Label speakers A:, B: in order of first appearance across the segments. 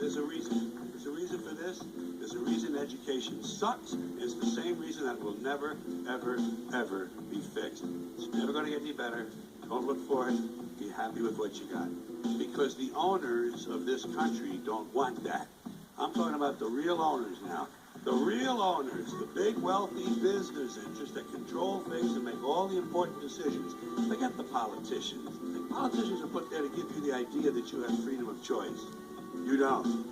A: There's a reason. There's a reason for this. There's a reason education sucks. It's the same reason that will never, ever, ever be fixed. It's never going to get any better. Don't look for it. Be happy with what you got. Because the owners of this country don't want that. I'm talking about the real owners now. The real owners, the big wealthy business interests that control things and make all the important decisions. Forget the politicians. The politicians are put there to give you the idea that you have freedom of choice. You don't.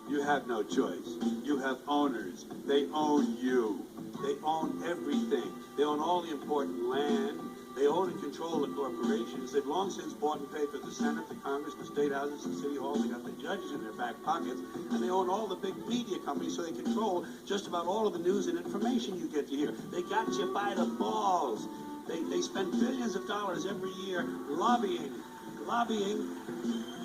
A: You have no choice. You have owners. They own you. They own everything. They own all the important land. They own and control the corporations. They've long since bought and paid for the Senate, the Congress, the state houses, the city halls. They got the judges in their back pockets. And they own all the big media companies, so they control just about all of the news and information you get to hear. They got you by the balls. They spend billions of dollars every year lobbying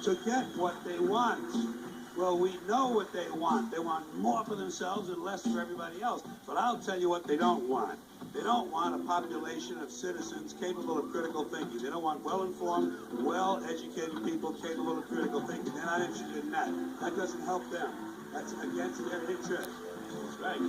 A: to get what they want. Well, we know what they want. They want more for themselves and less for everybody else. But I'll tell you what they don't want. They don't want a population of citizens capable of critical thinking. They don't want well-informed, well-educated people capable of critical thinking. They're not interested in that. That doesn't help them. That's against their interest. That's right.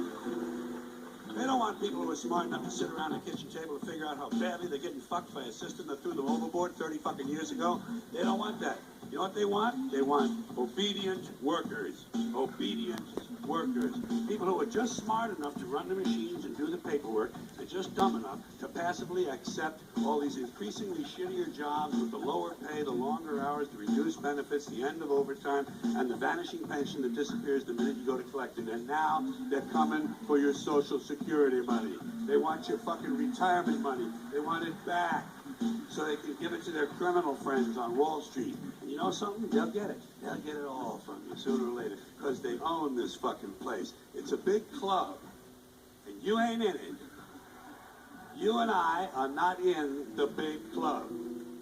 A: They don't want people who are smart enough to sit around a kitchen table and figure out how badly they're getting fucked by a system that threw them overboard 30 fucking years ago. They don't want that. You know what they want? They want obedient workers. Obedient workers. People who are just smart enough to run the machines and do the paperwork and just dumb enough to passively accept all these increasingly shittier jobs with the lower pay, the longer hours, the reduced benefits, the end of overtime, and the vanishing pension that disappears the minute you go to collect it. And now they're coming for your Social Security money. They want your fucking retirement money. They want it back so they can give it to their criminal friends on Wall Street. And you know something? They'll get it. They'll get it all from you sooner or later because they own this fucking place. It's a big club, and you ain't in it. You and I are not in the big club.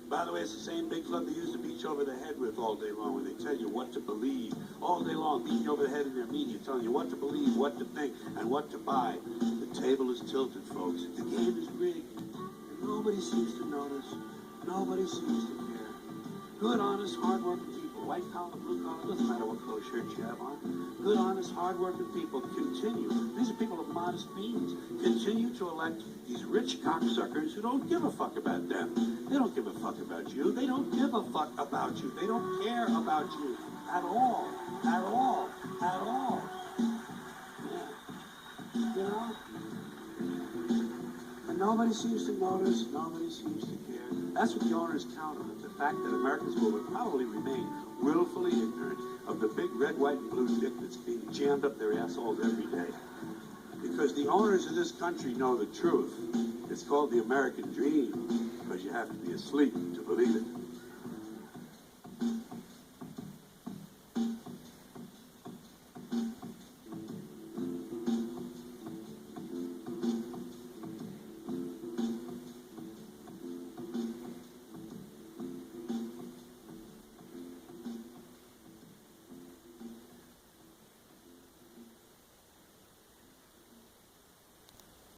A: By the way, it's the same big club they used to beat you over the head with all day long when they tell you what to believe. All day long, beating you over the head in their media, telling you what to believe, what to think, and what to buy. The table is tilted, folks. The game is rigged. And nobody seems to notice. Nobody seems to care. Good, honest, hard-working people, white collar, blue collar, doesn't matter what color shirt you have on. Good, honest, hard-working people continue. These are people of modest means. Continue to elect these rich cocksuckers who don't give a fuck about them. They don't give a fuck about you. They don't give a fuck about you. They don't care about you at all. At all. At all. Yeah. You know? And nobody seems to notice. Nobody seems to care. That's what the owners count on. The fact that Americans will probably remain willfully ignorant of the big red, white, and blue dick that's being jammed up their assholes every day. Because the owners of this country know the truth. It's called the American dream, because you have to be asleep to believe it.